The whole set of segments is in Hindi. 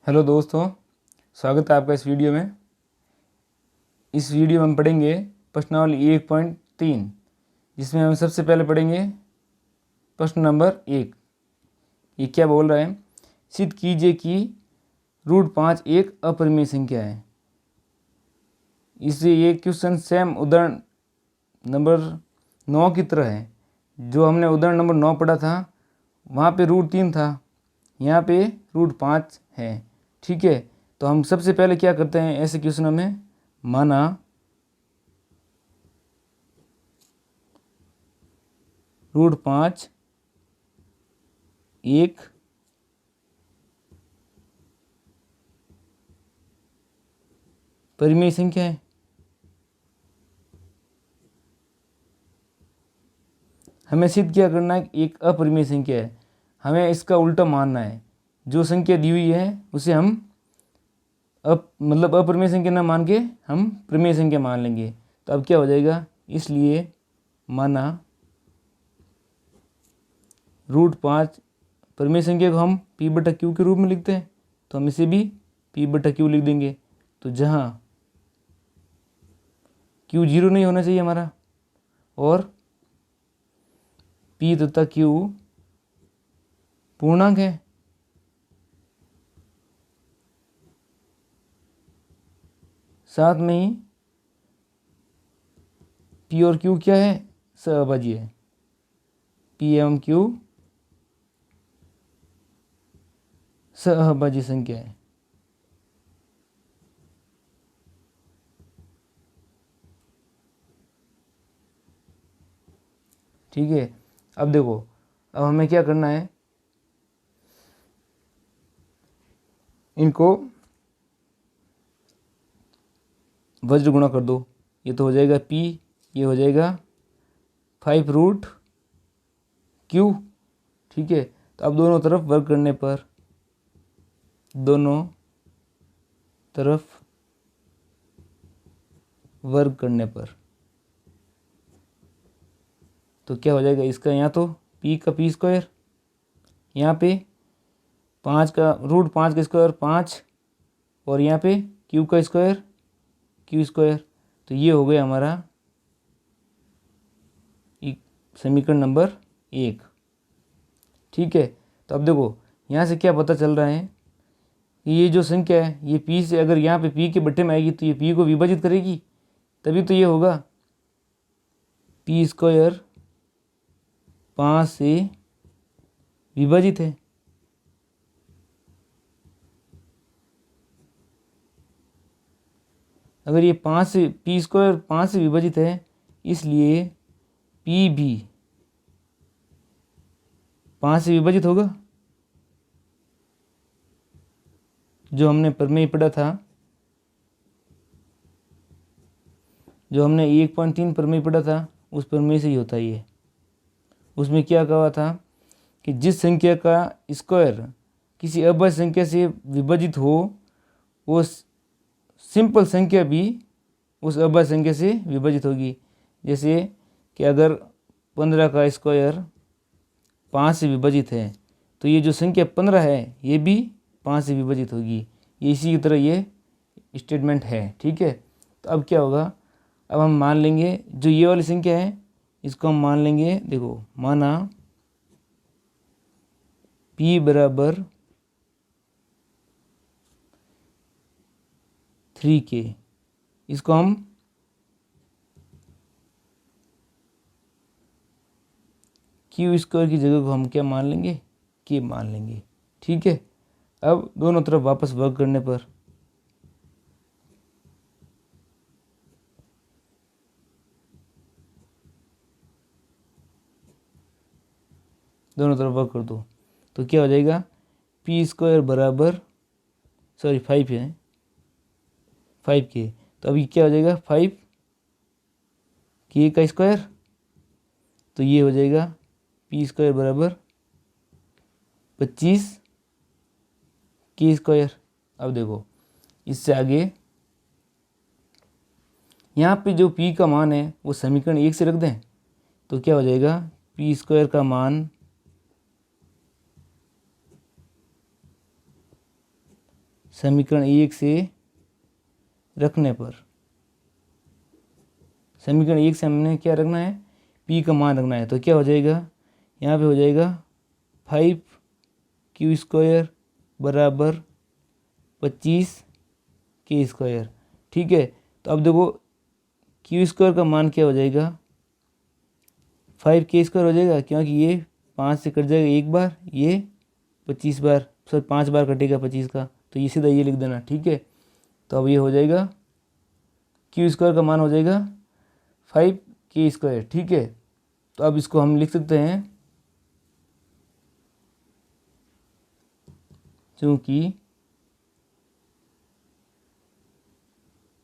हेलो दोस्तों, स्वागत है आपका इस वीडियो में। इस वीडियो में हम पढ़ेंगे प्रश्नावली 1.3, जिसमें हम सबसे पहले पढ़ेंगे प्रश्न नंबर 1। ये क्या बोल रहा है? सिद्ध कीजिए कि √5 एक अपरिमेय संख्या है। इसलिए ये क्वेश्चन सेम उदाहरण नंबर 9 की तरह है। जो हमने उदाहरण नंबर 9 पढ़ा था वहाँ पे √3 था, यहाँ पे √5 है। ठीक है, तो हम सबसे पहले क्या करते हैं, ऐसे क्वेश्चन में माना √5 एक परिमेय संख्या है। हमें सिद्ध क्या करना है? एक अपरिमेय संख्या है। हमें इसका उल्टा मानना है। जो संख्या दी हुई है उसे हम अपरिमेय संख्या ना मान के हम परिमेय संख्या मान लेंगे। तो अब क्या हो जाएगा? इसलिए माना √5 परिमेय संख्या को हम P/Q के रूप में लिखते हैं, तो हम इसे भी P/Q लिख देंगे। तो जहाँ Q 0 नहीं होना चाहिए हमारा, और P तथा Q पूर्णांक है, साथ में ही P और Q क्या है? सहअभाज्य है। P एवं Q सहअभाज्य संख्या है। ठीक है, अब देखो, अब हमें क्या करना है, इनको वज्र गुणा कर दो। ये तो हो जाएगा P, ये हो जाएगा 5√Q। ठीक है, तो अब दोनों तरफ वर्ग करने पर, दोनों तरफ वर्ग करने पर तो क्या हो जाएगा? इसका यहाँ तो P का P², यहाँ पे 5 का √5 का स्क्वायर 5, और यहाँ पे Q का स्क्वायर Q²। तो ये हो गया हमारा समीकरण नंबर 1। ठीक है, तो अब देखो, यहाँ से क्या पता चल रहा है कि ये जो संख्या है ये P से, अगर यहाँ पे P के बट्टे में आएगी तो ये P को विभाजित करेगी, तभी तो ये होगा। P² 5 से विभाजित है। अगर ये P² 5 से विभाजित है, इसलिए P भी 5 से विभाजित होगा। जो हमने प्रमेय पढ़ा था, जो हमने 1.3 प्रमेय पढ़ा था, उस प्रमेय से ही होता है ये। उसमें क्या कहा था कि जिस संख्या का स्क्वायर किसी अभाज्य संख्या से विभाजित हो, वो सिंपल संख्या भी उस अभाज्य संख्या से विभाजित होगी। जैसे कि अगर 15 का स्क्वायर 5 से विभाजित है, तो ये जो संख्या 15 है ये भी 5 से विभाजित होगी। ये इसी की तरह ये स्टेटमेंट है। ठीक है, तो अब क्या होगा? अब हम मान लेंगे जो ये वाली संख्या है, इसको हम मान लेंगे। देखो, माना P बराबर 3K, इसको हम Q² की जगह को हम क्या मान लेंगे? K मान लेंगे। ठीक है, अब दोनों तरफ वापस वर्ग करने पर दोनों तरफ वर्ग कर दो, तो क्या हो जाएगा? P² बराबर 5 है, 5K। तो अभी क्या हो जाएगा? 5K का स्क्वायर, तो ये हो जाएगा P² बराबर 25K²। अब देखो, इससे आगे यहाँ पे जो P का मान है वो समीकरण 1 से रख दें, तो क्या हो जाएगा? P² का मान समीकरण 1 से रखने पर, समीकरण 1 से हमने क्या रखना है, p का मान रखना है। तो क्या हो जाएगा, यहाँ पे हो जाएगा 5q² बराबर 25k²। ठीक है, तो अब देखो q² का मान क्या हो जाएगा, 5k² हो जाएगा, क्योंकि ये 5 से कट जाएगा एक बार, ये 25 बार, सॉरी 5 बार कटेगा 25 का, तो ये सीधा ये लिख देना। ठीक है, तो अब ये हो जाएगा q² का मान हो जाएगा 5k²। ठीक है, तो अब इसको हम लिख सकते हैं, क्योंकि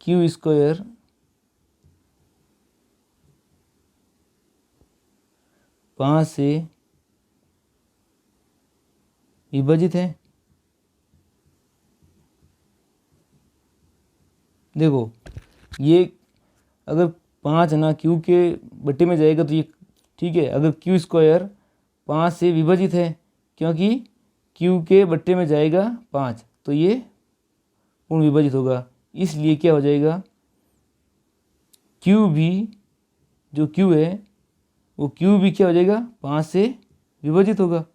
q² 5 से विभाजित है। देखो ये अगर 5 ना q के बट्टे में जाएगा तो ये ठीक है, अगर q² 5 से विभाजित है, क्योंकि q के बट्टे में जाएगा 5, तो ये पूर्ण विभाजित होगा। इसलिए क्या हो जाएगा, q भी, जो q है वो q भी क्या हो जाएगा, 5 से विभाजित होगा,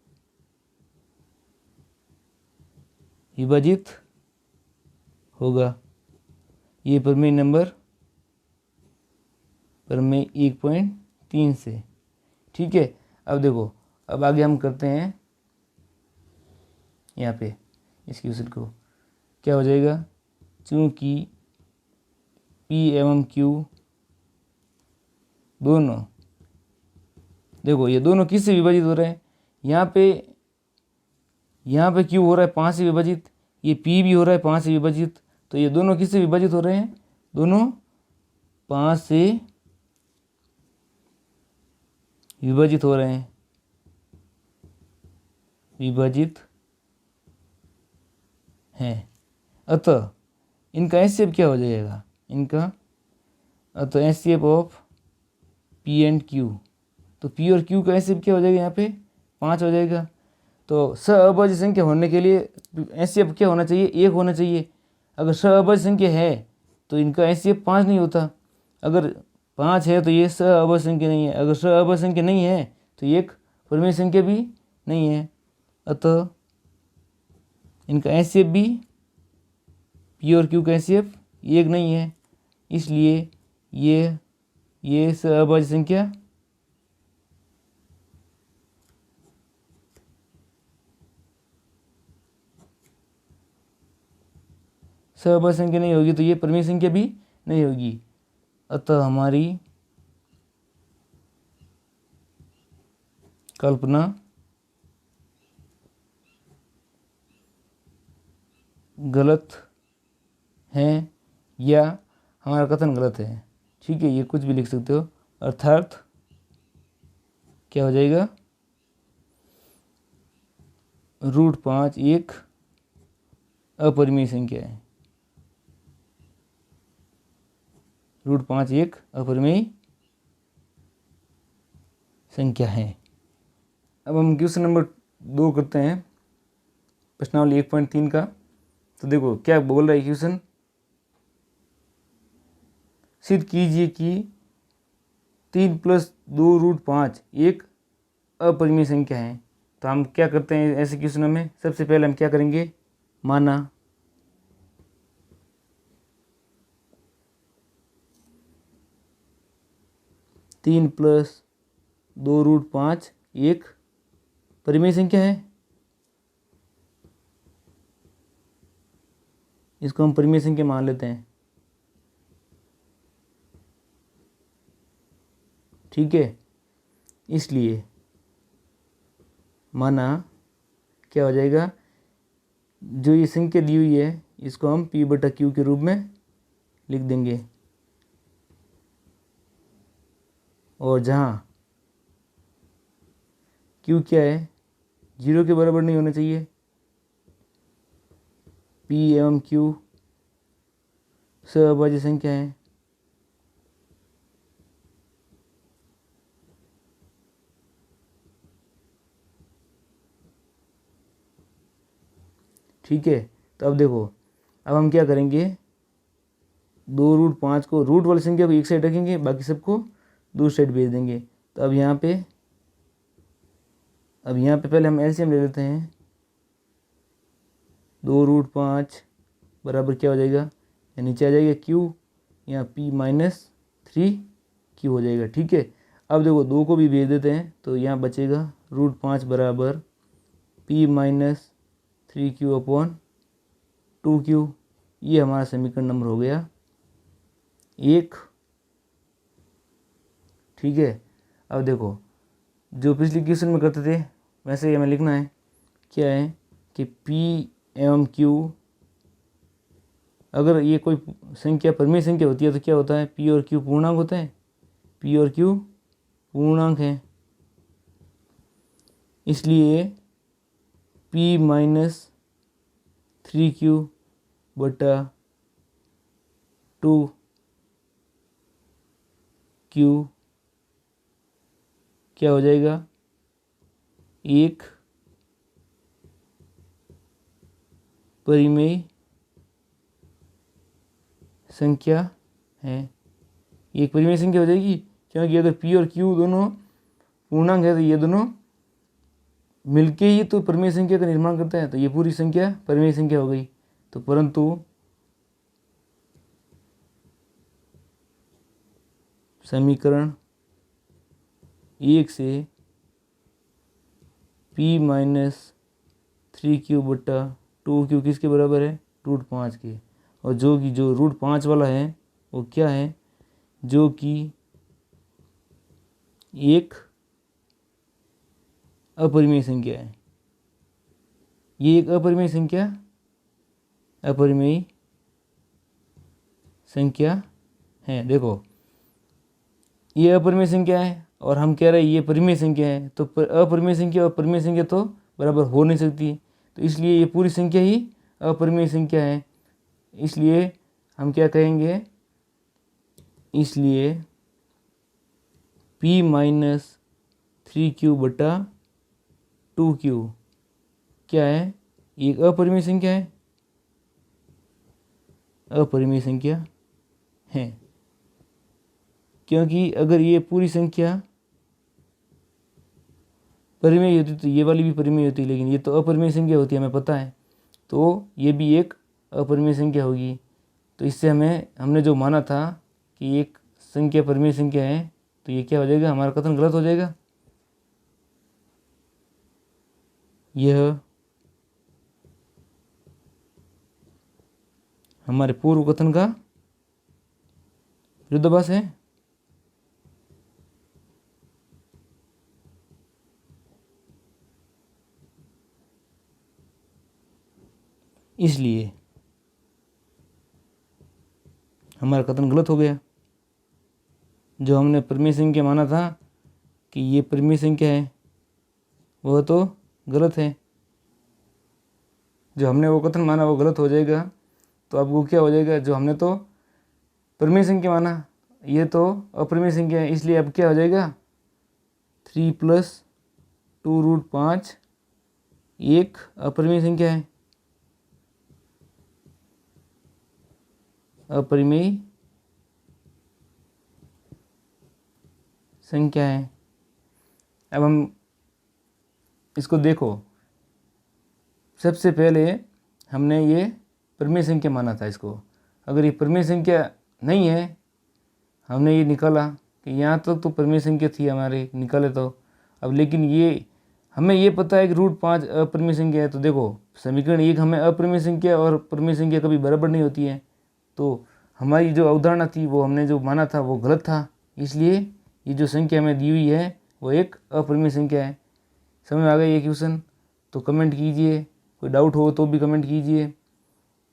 विभाजित होगा। ये प्रमेय नंबर, प्रमेय 1.3 से। ठीक है, अब देखो, अब आगे हम करते हैं यहाँ पे इस क्वेश्चन को। क्या हो जाएगा, चूँकि p एवं q दोनों, देखो ये दोनों किससे विभाजित हो रहे हैं, यहाँ पे q हो रहा है 5 से विभाजित, ये p भी हो रहा है 5 से विभाजित, तो ये दोनों किससे विभाजित हो रहे हैं, दोनों 5 से विभाजित हो रहे हैं, विभाजित हैं। अतः इनका एचसीएफ क्या हो जाएगा, इनका अतः HCF of p and q, तो p और q का एचसीएफ क्या हो जाएगा, यहाँ पे 5 हो जाएगा। तो सहअभाज्य संख्या होने के लिए एचसीएफ क्या होना चाहिए, 1 होना चाहिए। अगर सहअभाज्य संख्या है तो इनका एचसीएफ 5 नहीं होता, अगर 5 है तो ये सहअभाज्य संख्या नहीं है, अगर सहअभाज्य संख्या नहीं है तो ये एक परिमेय संख्या भी नहीं है। अतः इनका एचसीएफ भी, p और q का एचसीएफ 1 नहीं है, इसलिए ये सहअभाज्य संख्या सहअभाज्य संख्या नहीं होगी, तो ये परिमेय संख्या भी नहीं होगी। अतः हमारी कल्पना गलत है या हमारा कथन गलत है। ठीक है, ये कुछ भी लिख सकते हो। अर्थात क्या हो जाएगा, √5 एक अपरिमेय संख्या है, √5 एक अपरिमेय संख्या है। अब हम क्वेश्चन नंबर 2 करते हैं, प्रश्नावली 1.3 का। तो देखो क्या बोल रहा है क्वेश्चन, सिद्ध कीजिए कि 3 + 2√5 एक अपरिमेय संख्या है। तो हम क्या करते हैं ऐसे क्वेश्चनों में, सबसे पहले हम क्या करेंगे, माना तीन + 2√5 एक परिमेय संख्या है, इसको हम परिमेय संख्या मान लेते हैं। ठीक है, इसलिए माना क्या हो जाएगा, जो ये संख्या दी हुई है इसको हम p/q के रूप में लिख देंगे, और जहाँ q क्या है, 0 के बराबर नहीं होना चाहिए, p एवं q सहअभाज्य संख्या है। ठीक है, तो अब देखो अब हम क्या करेंगे, 2√5 को, रूट वाली संख्या को एक साइड रखेंगे, बाकी सबको दूसरी साइड भेज देंगे। तो अब यहाँ पे पहले हम एलसीएम ले लेते हैं। 2√5 बराबर क्या हो जाएगा, या नीचे आ जाएगा q, यहाँ p-3q हो जाएगा। ठीक है, अब देखो 2 को भी भेज देते हैं, तो यहाँ बचेगा √5 बराबर p-3q/2q। ये हमारा समीकरण नंबर हो गया 1। ठीक है, अब देखो जो पिछले क्वेश्चन में करते थे वैसे ही हमें लिखना है। क्या है कि p एवं q, अगर ये कोई संख्या परिमेय संख्या होती है तो क्या होता है, p और q पूर्णांक होते हैं, p और q पूर्णांक हैं। इसलिए p-3q/2q क्या हो जाएगा, एक परिमेय संख्या है। एक परिमेय संख्या हो जाएगी, क्योंकि अगर p और q दोनों पूर्णांक है तो ये दोनों मिलके ही तो परिमेय संख्या का निर्माण करता है, तो ये पूरी संख्या परिमेय संख्या हो गई। तो परंतु समीकरण 1 से p-3q/2q किसके बराबर है, √5 के। और जो √5 वाला है वो क्या है, जो कि एक अपरिमेय संख्या है। ये एक अपरिमेय संख्या है। देखो ये अपरिमेय संख्या है और हम कह रहे हैं ये परिमेय संख्या है, तो अपरिमेय संख्या और परिमेय संख्या तो बराबर हो नहीं सकती, तो इसलिए ये पूरी संख्या ही अपरिमेय संख्या है। इसलिए हम क्या कहेंगे, इसलिए p-3q/2q क्या है, एक अपरिमेय संख्या है, अपरिमेय संख्या है। क्योंकि अगर ये पूरी संख्या परिमेय होती तो ये वाली भी परिमेय होती, लेकिन ये तो अपरिमेय संख्या होती है, हमें पता है, तो ये भी एक अपरिमेय संख्या होगी। तो इससे हमने जो माना था कि एक संख्या परिमेय संख्या है, तो ये क्या हो जाएगा, हमारा कथन गलत हो जाएगा। यह हमारे पूर्व कथन का विरोधाभास है। इसलिए हमारा कथन गलत हो गया। जो हमने परिमेय संख्या माना था कि ये परिमेय संख्या है, वह तो गलत है। जो हमने वो कथन माना वो गलत हो जाएगा। तो अब वो क्या हो जाएगा, जो हमने तो परिमेय संख्या माना ये तो अपरिमेय संख्या है, इसलिए अब क्या हो जाएगा, 3 + 2√5 एक अपरिमेय संख्या है, अपरिमेय संख्या है। अब हम इसको देखो, सबसे पहले हमने ये परिमेय संख्या माना था इसको। अगर ये परिमेय संख्या नहीं है, हमने ये निकाला कि यहाँ तक तो परिमेय संख्या थी हमारे, निकाले तो। अब लेकिन ये हमें ये पता है कि √5 अपरिमेय संख्या है, तो देखो समीकरण 1 हमें अपरिमेय संख्या और परिमेय संख्या कभी बराबर नहीं होती है, तो हमारी जो अवधारणा थी वो हमने जो माना था वो गलत था। इसलिए ये जो संख्या हमें दी हुई है वो एक अपरिमेय संख्या है। समझ में आ गया ये क्वेश्चन? तो कमेंट कीजिए, कोई डाउट हो तो भी कमेंट कीजिए।